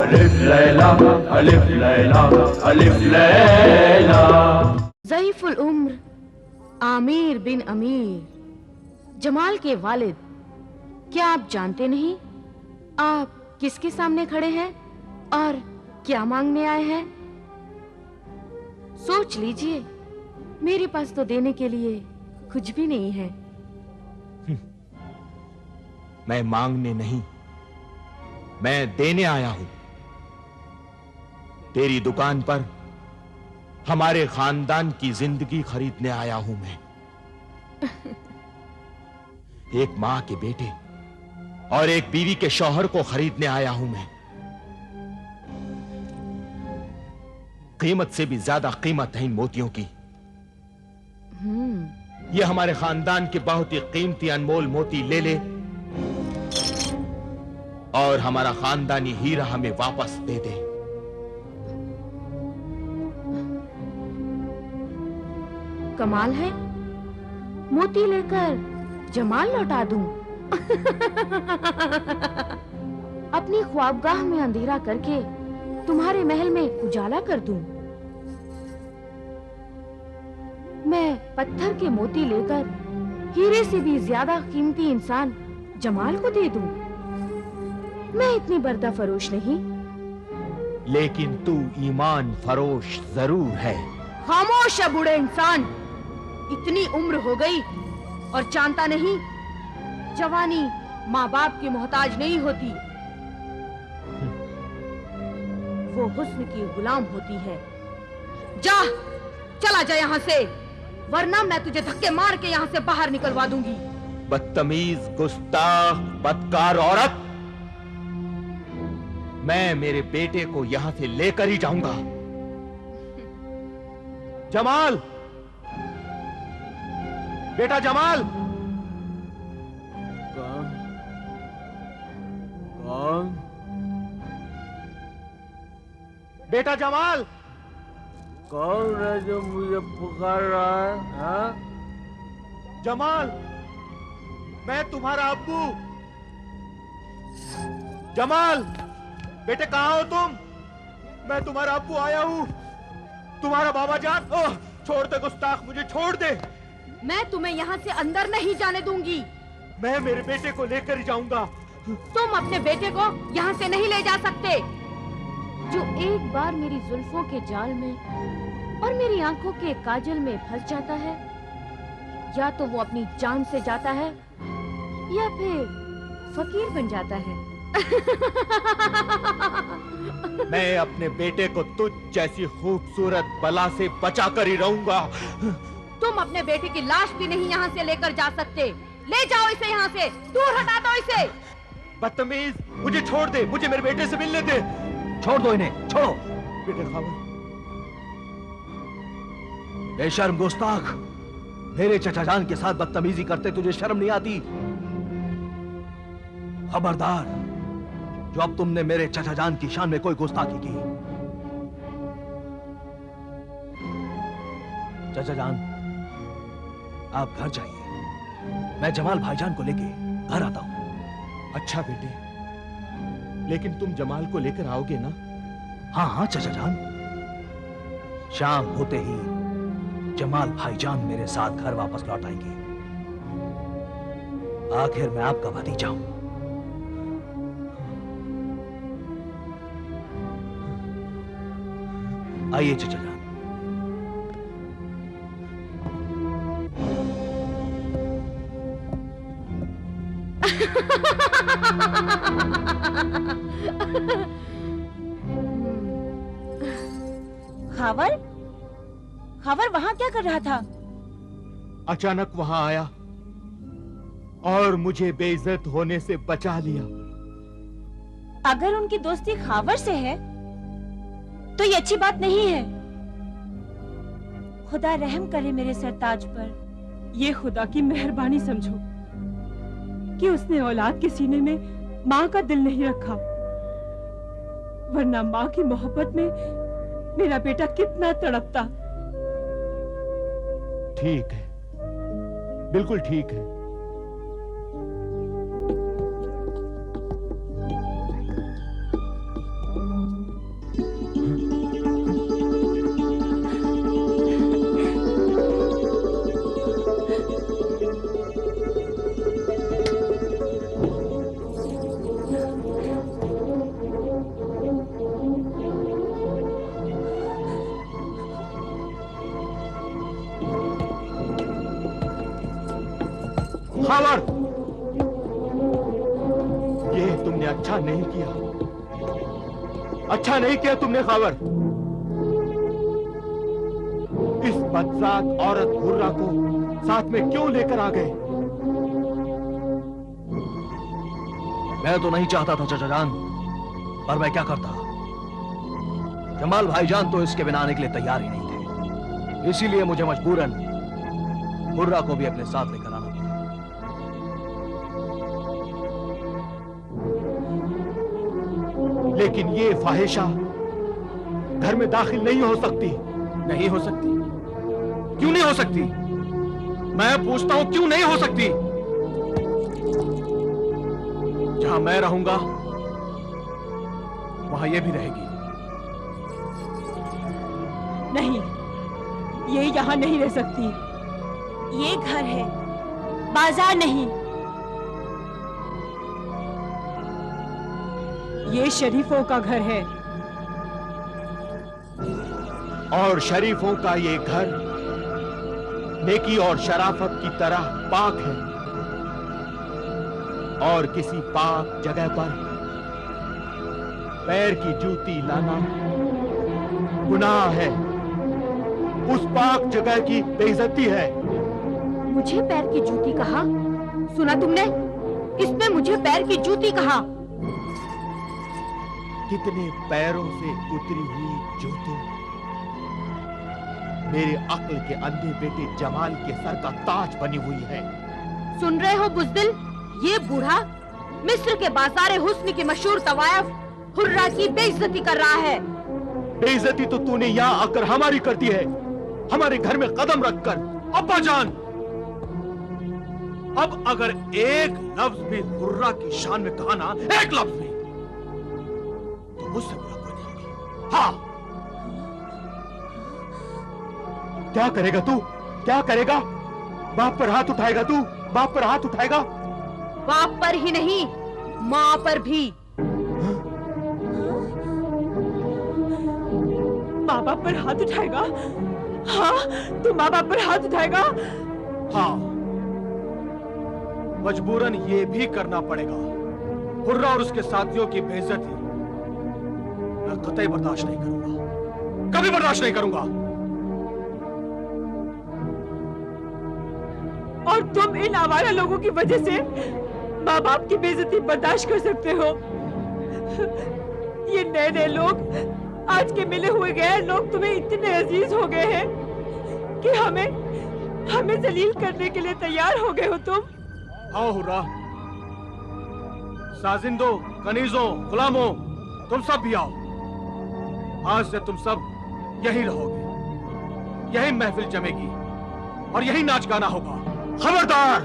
अलिफ लैला अलिफ लैला अलिफ लैला। ज़ईफुल उम्र आमिर बिन अमीर, जमाल के वालिद, क्या आप जानते नहीं आप किसके सामने खड़े हैं और क्या मांगने आए हैं? सोच लीजिए, मेरे पास तो देने के लिए कुछ भी नहीं है। मैं मांगने नहीं, मैं देने आया हूं। तेरी दुकान पर हमारे खानदान की जिंदगी खरीदने आया हूं मैं। एक मां के बेटे और एक बीवी के शौहर को खरीदने आया हूं मैं। कीमत से भी ज्यादा कीमत है इन मोतियों की। ये हमारे खानदान के बहुत ही कीमती अनमोल मोती ले ले और हमारा खानदानी हीरा हमें वापस दे दे। कमाल है, मोती लेकर जमाल लौटा दूं। अपनी ख्वाबगाह में अंधेरा करके तुम्हारे महल में उजाला कर दूं। मैं पत्थर के मोती लेकर हीरे से भी ज्यादा कीमती इंसान जमाल को दे दूं। मैं इतनी बर्दा फरोश नहीं। लेकिन तू ईमान फरोश जरूर है। खामोश है बूढ़े इंसान, इतनी उम्र हो गई और जानता नहीं जवानी माँ बाप की मोहताज नहीं होती, वो हुस्न की गुलाम होती है। जा, चला जा यहाँ से, वरना मैं तुझे धक्के मार के यहाँ से बाहर निकलवा दूंगी। बदतमीज, गुस्ताख, बदकार औरत, मैं मेरे बेटे को यहां से लेकर ही जाऊंगा। जमाल, बेटा जमाल। कौन? बेटा जमाल। कौन है जो मुझे पुकार रहा है? हाँ? जमाल, मैं तुम्हारा अब्बू। जमाल, बेटे कहाँ हो तुम? मैं तुम्हारा अब्बू आया हूँ, तुम्हारा बाबा जान। ओह, छोड़ दे गुस्ताख, मुझे छोड़ दे। मैं तुम्हें यहाँ से अंदर नहीं जाने दूंगी। मैं मेरे बेटे को लेकर ही जाऊंगा। तुम अपने बेटे को यहाँ से नहीं ले जा सकते। जो एक बार मेरी जुल्फों के जाल में और मेरी आंखों के काजल में फंस जाता है, या तो वो अपनी जान से जाता है या फिर फकीर बन जाता है। मैं अपने बेटे को तुझ जैसी खूबसूरत बला से बचा कर ही रहूंगा। तुम अपने बेटे की लाश भी नहीं यहाँ से लेकर जा सकते। ले जाओ इसे यहाँ से, दूर हटा दो इसे। बदतमीज, मुझे छोड़ दे, मुझे मेरे बेटे से मिलने दे। छोड़ दो इन्हें, छोड़ो। बेटे खावर, बेशर्म गुस्ताख, मेरे चचा जान के साथ बदतमीजी करते तुझे शर्म नहीं आती? खबरदार, जो अब तुमने मेरे चचा जान की शान में कोई गुस्ताखी की। चचा जान, आप घर जाइए, मैं जमाल भाईजान को लेके घर आता हूं। अच्छा बेटे, लेकिन तुम जमाल को लेकर आओगे ना? हाँ हाँ चचा जान, शाम होते ही जमाल भाईजान मेरे साथ घर वापस लौट आएंगे। आखिर मैं आपका भतीजा हूं। आइए चचा जान। खावर, खावर वहां क्या कर रहा था? अचानक वहां आया और मुझे बेइज्जत होने से बचा लिया। अगर उनकी दोस्ती खावर से है तो ये अच्छी बात नहीं है। खुदा रहम करे मेरे सरताज पर। ये खुदा की मेहरबानी समझो कि उसने औलाद के सीने में माँ का दिल नहीं रखा, वरना माँ की मोहब्बत में मेरा बेटा कितना तड़पता। ठीक है, बिल्कुल ठीक है। खावर, ये तुमने अच्छा नहीं किया, अच्छा नहीं किया तुमने खावर। इस बदजात औरत हुर्रा को साथ में क्यों लेकर आ गए? मैं तो नहीं चाहता था चाचा जान, पर मैं क्या करता। जमाल भाईजान तो इसके बिना आने के लिए तैयार ही नहीं थे, इसीलिए मुझे मजबूरन हुर्रा को भी अपने साथ लेकर आना पड़ा। लेकिन ये फाहिशा घर में दाखिल नहीं हो सकती। नहीं हो सकती? क्यों नहीं हो सकती? मैं पूछता हूं, क्यों नहीं हो सकती? जहां मैं रहूंगा वहां ये भी रहेगी। नहीं, ये यहाँ नहीं रह सकती। ये घर है, बाजार नहीं। ये शरीफों का घर है। और शरीफों का ये घर नेकी और शराफत की तरह पाक है, और किसी पाक जगह पर पैर की जूती लाना गुनाह है। उस पाक जगह की बेइज्जती है। मुझे पैर की जूती कहा? सुना तुमने? इसने मुझे पैर की जूती कहा। कितने पैरों से उतरी हुई जूते मेरे अक्ल के अंधे बेटे जमाल के सर का ताज बनी हुई है। सुन रहे हो बुज़दिल? ये बूढ़ा मिस्र के बाजार हुस्न की मशहूर तवायफ हुर्रा की बेइज्जती कर रहा है। बेइज्जती तो तूने यहाँ आकर हमारी कर दी है, हमारे घर में कदम रखकर। अब्बा जान, अब अगर एक लफ्ज भी हुर्रा की शान में कहा ना, एक लफ्ज भी, तो मुझसे बुरा कोई नहीं होगा। हाँ, क्या करेगा तू? क्या करेगा? बाप पर हाथ उठाएगा तू? बाप पर हाथ उठाएगा? बाप पर ही नहीं, माँ पर भी। माँ बाप पर हाथ उठाएगा? हाँ, तू माँ बाप पर हाथ उठाएगा? हाँ, मजबूरन ये भी करना पड़ेगा। हुर्रा और उसके साथियों की बेइज्जती मैं कतई बर्दाश्त नहीं करूंगा, कभी बर्दाश्त नहीं करूंगा। और तुम इन आवारा लोगों की वजह से माँ बाप की बेइज्जती बर्दाश्त कर सकते हो? ये नए नए लोग, आज के मिले हुए गैर लोग तुम्हें इतने अजीज हो गए हैं कि हमें जलील करने के लिए तैयार हो गए हो तुम। आओ हुर्रा, साजिंदो, कनीजों, गुलामों, तुम सब भी आओ। आज से तुम सब यहीं रहोगे, यहीं महफिल जमेगी और यहीं नाच गाना होगा। खबरदार,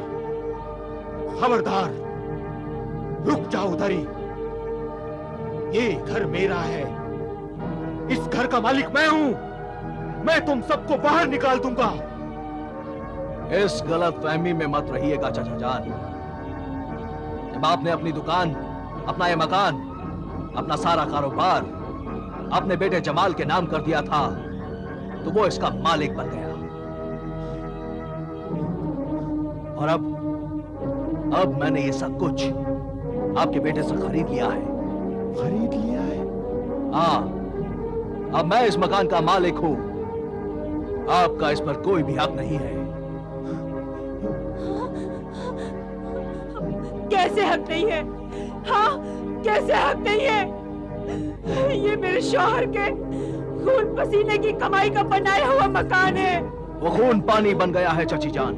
खबरदार, रुक जाओ उधर ही। ये घर मेरा है, इस घर का मालिक मैं हूं। मैं तुम सबको बाहर निकाल दूंगा। इस गलत फहमी में मत रहिएगा चाचा जान। जब आपने अपनी दुकान, अपना ये मकान, अपना सारा कारोबार अपने बेटे जमाल के नाम कर दिया था, तो वो इसका मालिक बन गया। और अब मैंने ये सब कुछ आपके बेटे से खरीद लिया है। खरीद लिया है? हाँ, अब मैं इस मकान का मालिक हूं। आपका इस पर कोई भी हक नहीं है। कैसे हक नहीं है? हाँ, कैसे हक नहीं है? ये मेरे शौहर के खून पसीने की कमाई का बनाया हुआ मकान है। वो खून पानी बन गया है चाची जान।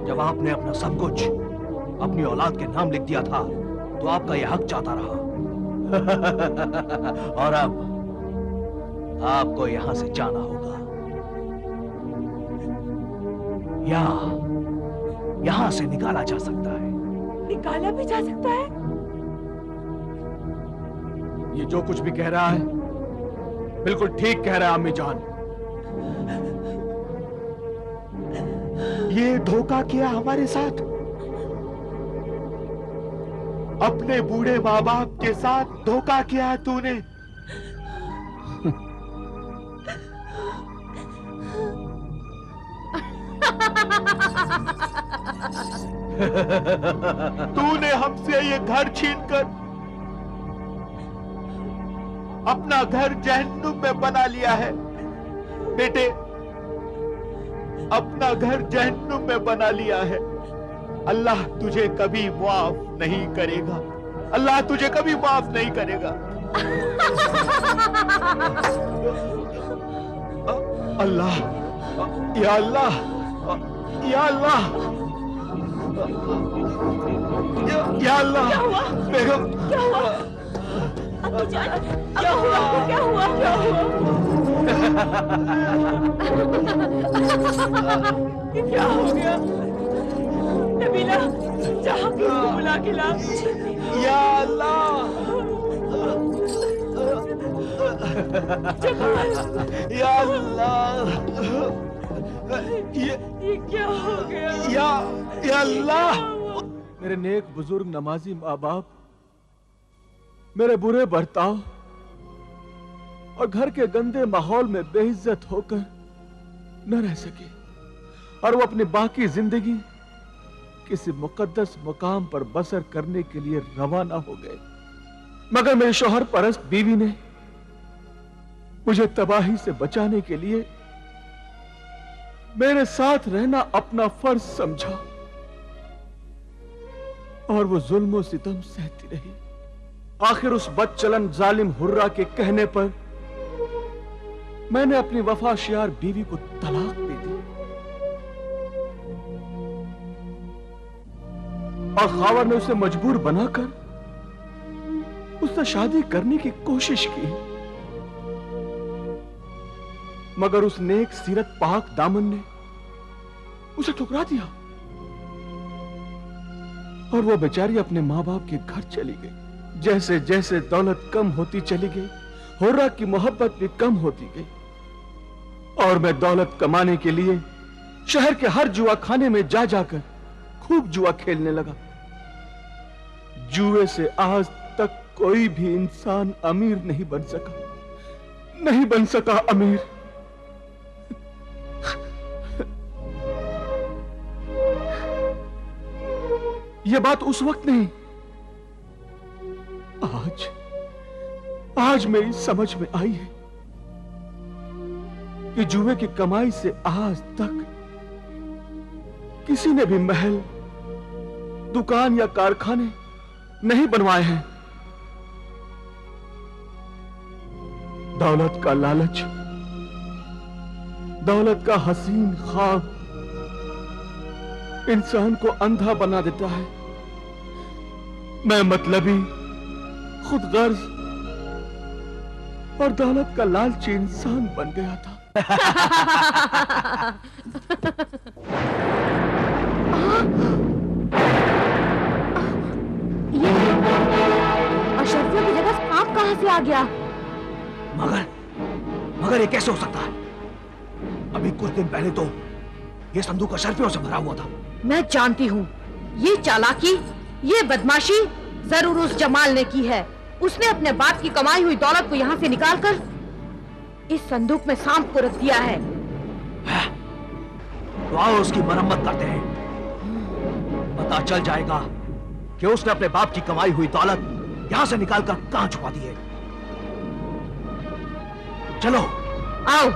जब आपने अपना सब कुछ अपनी औलाद के नाम लिख दिया था, तो आपका यह हक चाहता रहा। और अब आपको यहां से जाना होगा, या यहां से निकाला जा सकता है। निकाला भी जा सकता है? ये जो कुछ भी कह रहा है बिल्कुल ठीक कह रहा है अम्मी जान। ये धोखा किया हमारे साथ, अपने बूढ़े माँ बाप के साथ धोखा किया है तूने। तूने हमसे ये घर छीनकर अपना घर जहन्नुम में बना लिया है। बेटे, अपना घर जहन्नुम में बना लिया है। अल्लाह तुझे कभी माफ नहीं करेगा। अल्लाह तुझे कभी माफ नहीं करेगा। अल्लाह, या अल्लाह, या अल्लाह, या अल्लाह, बेगम, क्या हुआ? क्या हुआ? क्या हुआ? क्या हुआ? क्या हो गया? नबीला, जहाँ को बुला के ला। या अल्लाह, या अल्लाह, ये क्या हो गया? या अल्लाह। मेरे नेक बुजुर्ग नमाजी माँ बाप मेरे बुरे बर्ताव और घर के गंदे माहौल में बेइज्जत होकर न रह सके और वो अपनी बाकी जिंदगी किसी मुकद्दस मुकाम पर बसर करने के लिए रवाना हो गए। मगर मेरी शौहर परस्त बीवी ने मुझे तबाही से बचाने के लिए मेरे साथ रहना अपना फर्ज समझा और वो जुल्म सितम सहती रही। आखिर उस बदचलन जालिम हुर्रा के कहने पर मैंने अपनी वफाशियार बीवी को तलाक दे दी और खावर ने उसे मजबूर बनाकर उससे शादी करने की कोशिश की। मगर उस नेक सीरत पाक दामन ने उसे ठुकरा दिया और वो बेचारी अपने मां बाप के घर चली गई। जैसे जैसे दौलत कम होती चली गई, हुर्रा की मोहब्बत भी कम होती गई और मैं दौलत कमाने के लिए शहर के हर जुआ खाने में जा जाकर खूब जुआ खेलने लगा। जुए से आज तक कोई भी इंसान अमीर नहीं बन सका, नहीं बन सका अमीर। यह बात उस वक्त नहीं, आज मेरी समझ में आई है कि जुए की कमाई से आज तक किसी ने भी महल, दुकान या कारखाने नहीं बनवाए हैं। दौलत का लालच, दौलत का हसीन ख्वाब इंसान को अंधा बना देता है। मैं मतलबी, खुदगर्ज और दौलत का लालची इंसान बन गया था। ये अशरफियों की जगह सांप कहां से आ गया? मगर ये कैसे हो सकता है? अभी कुछ दिन पहले तो ये संदूक अशरफियों से भरा हुआ था। मैं जानती हूँ ये चालाकी, ये बदमाशी जरूर उस जमाल ने की है। उसने अपने बाप की कमाई हुई दौलत को यहाँ से निकालकर इस संदूक में सांप को रख दिया है। तो आओ उसकी मरम्मत करते हैं। पता चल जाएगा कि उसने अपने बाप की कमाई हुई दौलत यहाँ से निकालकर कहाँ छुपा दी है। चलो आओ।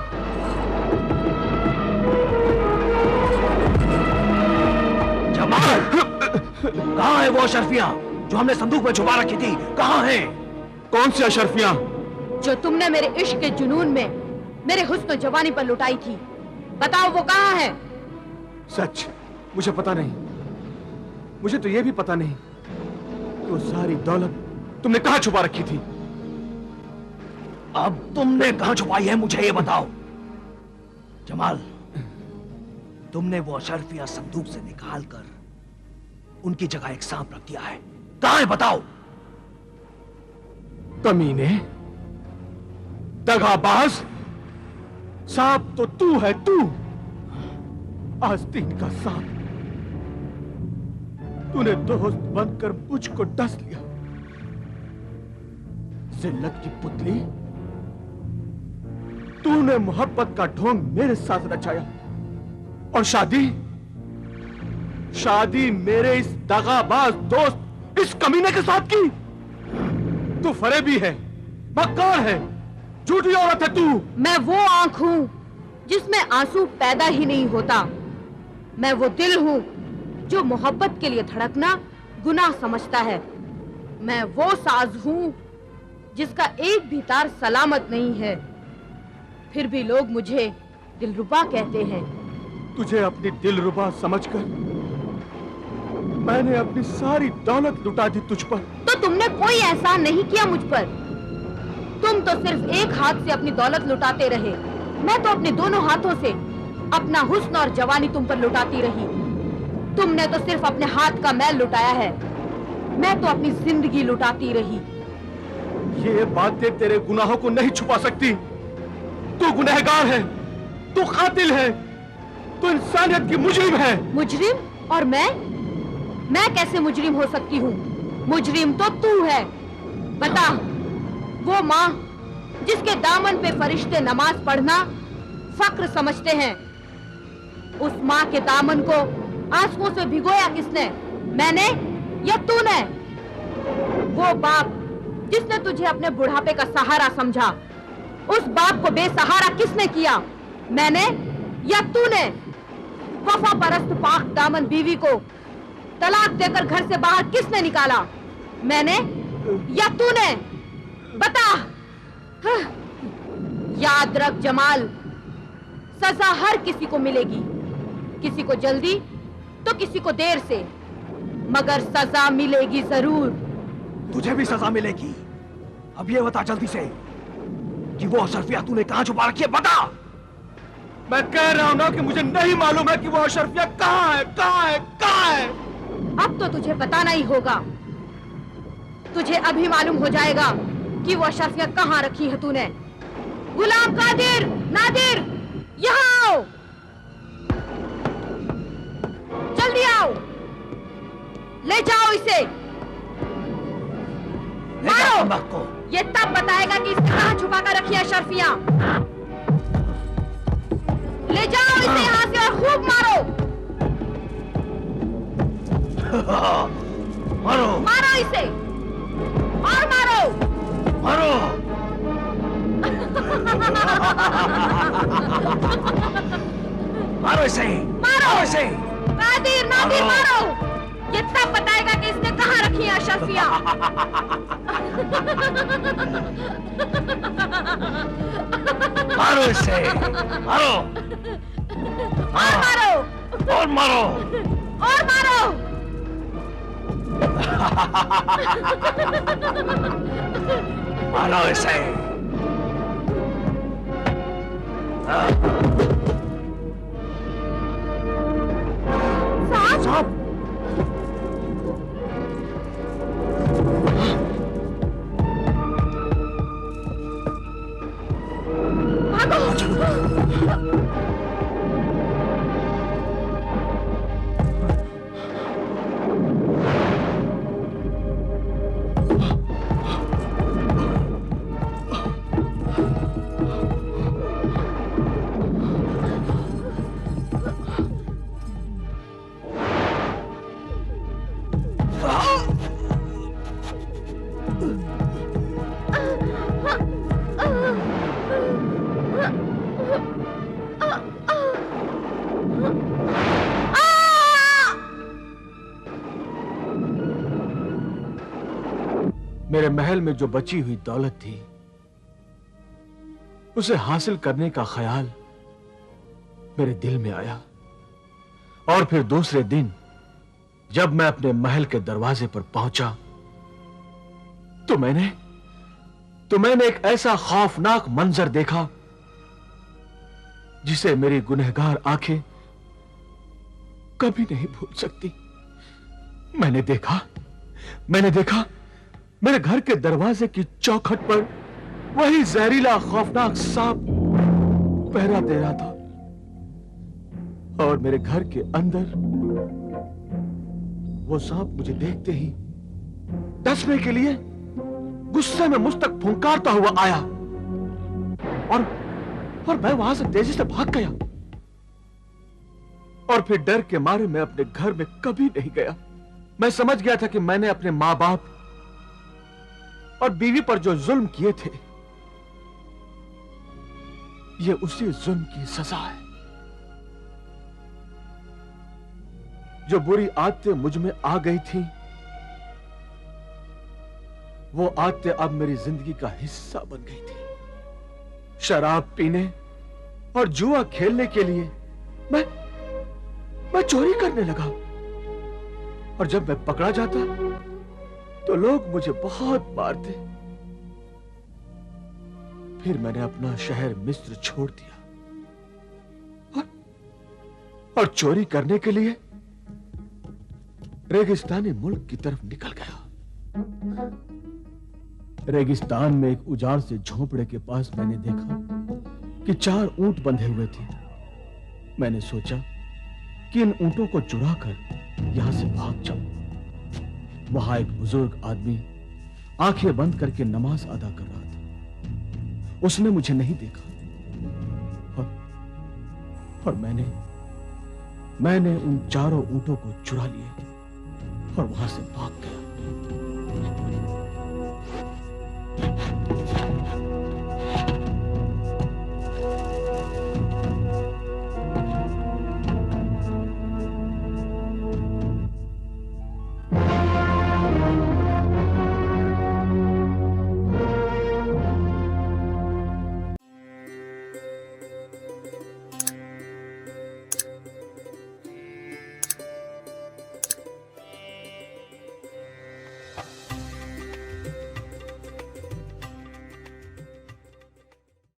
जमाल, कहाँ है वो अशरफियां जो हमने संदूक में छुपा रखी थी? कहाँ है? कौन सी अशरफियां? जो तुमने मेरे इश्क के जुनून में मेरे हुस्न जवानी पर लुटाई थी, बताओ वो कहाँ है? सच मुझे पता नहीं। मुझे तो यह भी पता नहीं कि वो सारी दौलत तुमने कहाँ छुपा रखी थी। अब तुमने कहाँ छुपाई है मुझे ये बताओ। जमाल, तुमने वो अशरफियां संदूक से निकालकर उनकी जगह एक सांप रख दिया है। कहाँ है बताओ? कमीने, दगाबाज, सांप तो तू है, तू आस्तीन का सांप। तूने दोस्त बनकर मुझको डस लिया। जिल्लत की पुतली, तूने मोहब्बत का ढोंग मेरे साथ रचाया और शादी शादी मेरे इस दगाबाज दोस्त इस कमीने के साथ की? तू फरेबी है, मक्कार है, झूठी औरत है तू। मैं वो आंख हूं जिसमें आंसू पैदा ही नहीं होता। मैं वो दिल हूं जो मोहब्बत के लिए धड़कना गुनाह समझता है। मैं वो साज हूं जिसका एक भी तार सलामत नहीं है, फिर भी लोग मुझे दिलरुबा कहते हैं। तुझे अपनी दिलरुबा समझकर मैंने अपनी सारी दौलत लुटा दी तुझ पर। तो तुमने कोई एहसान नहीं किया मुझ पर। तुम तो सिर्फ एक हाथ से अपनी दौलत लुटाते रहे, मैं तो अपने दोनों हाथों से अपना हुस्न और जवानी तुम पर लुटाती रही। तुमने तो सिर्फ अपने हाथ का मैल लुटाया है, मैं तो अपनी जिंदगी लुटाती रही। ये बातें तेरे गुनाहों को नहीं छुपा सकती। तू गुनहगार है, तू कातिल है, तू इंसानियत की मुजरिम है। मुजरिम? और मैं कैसे मुजरिम हो सकती हूँ? मुजरिम तो तू है। बता, वो माँ जिसके दामन पे फरिश्ते नमाज पढ़ना फक्र समझते हैं, उस माँ के दामन को आंसुओं से भिगोया किसने? मैंने या तूने? वो बाप जिसने तुझे अपने बुढ़ापे का सहारा समझा, उस बाप को बेसहारा किसने किया? मैंने या तूने? वफा परस्त पाक दामन बीवी को तलाक देकर घर से बाहर किसने निकाला? मैंने या तूने? बता। याद रख जमाल, सजा हर किसी को मिलेगी, किसी को जल्दी तो किसी को देर से, मगर सजा मिलेगी जरूर। तुझे भी सजा मिलेगी। अब ये बता जल्दी से कि वो अशरफिया तूने कहां छुपा रखी है, बता। मैं कह रहा हूं ना कि मुझे नहीं मालूम है कि वो अशरफिया कहां है, कहां है, कहां है। अब तो तुझे बताना ही होगा। तुझे अभी मालूम हो जाएगा कि वो अशरफिया कहां रखी है तूने। गुलाम कादिर, नादिर, यहाँ आओ, जल्दी आओ, ले जाओ इसे, मारो। ये तब बताएगा कि इसने कहां छुपा कर रखी है अशरफिया। ले जाओ इसे यहाँ से और खूब मारो। मारो, मारो इसे और मारो, मारो। मारो इसे, मारो इसे। कादिर, नादिर, मारो। ये तब बताएगा कि इसने कहां रखी है अशरफिया। मारो इसे, मारो। और मारो, और मारो, और मारो। मारो इसे। साहब, मेरे महल में जो बची हुई दौलत थी, उसे हासिल करने का ख्याल मेरे दिल में आया। और फिर दूसरे दिन जब मैं अपने महल के दरवाजे पर पहुंचा तो मैंने एक ऐसा खौफनाक मंजर देखा जिसे मेरी गुनहगार आंखें कभी नहीं भूल सकती। मैंने देखा मेरे घर के दरवाजे की चौखट पर वही जहरीला खौफनाक सांप पहरा दे रहा था, और मेरे घर के अंदर वो सांप मुझे देखते ही डसने के लिए गुस्से में मुझ तक फुंकारता हुआ आया, और मैं वहां से तेजी से भाग गया। और फिर डर के मारे मैं अपने घर में कभी नहीं गया। मैं समझ गया था कि मैंने अपने मां बाप और बीवी पर जो जुल्म किए थे, ये उसी जुल्म की सजा है। जो बुरी आदतें मुझ में आ गई थी, वो आदतें अब मेरी जिंदगी का हिस्सा बन गई थी। शराब पीने और जुआ खेलने के लिए मैं चोरी करने लगा, और जब मैं पकड़ा जाता तो लोग मुझे बहुत मारते। फिर मैंने अपना शहर मिस्र छोड़ दिया और चोरी करने के लिए रेगिस्तानी मुल्क की तरफ निकल गया। रेगिस्तान में एक उजाड़ से झोंपड़े के पास मैंने देखा कि 4 ऊंट बंधे हुए थे। मैंने सोचा कि इन ऊंटों को चुराकर यहां से भाग जाऊं। वहां एक बुजुर्ग आदमी आंखें बंद करके नमाज अदा कर रहा था। उसने मुझे नहीं देखा और मैंने उन 4 ऊंटों को चुरा लिए और वहां से भाग गया।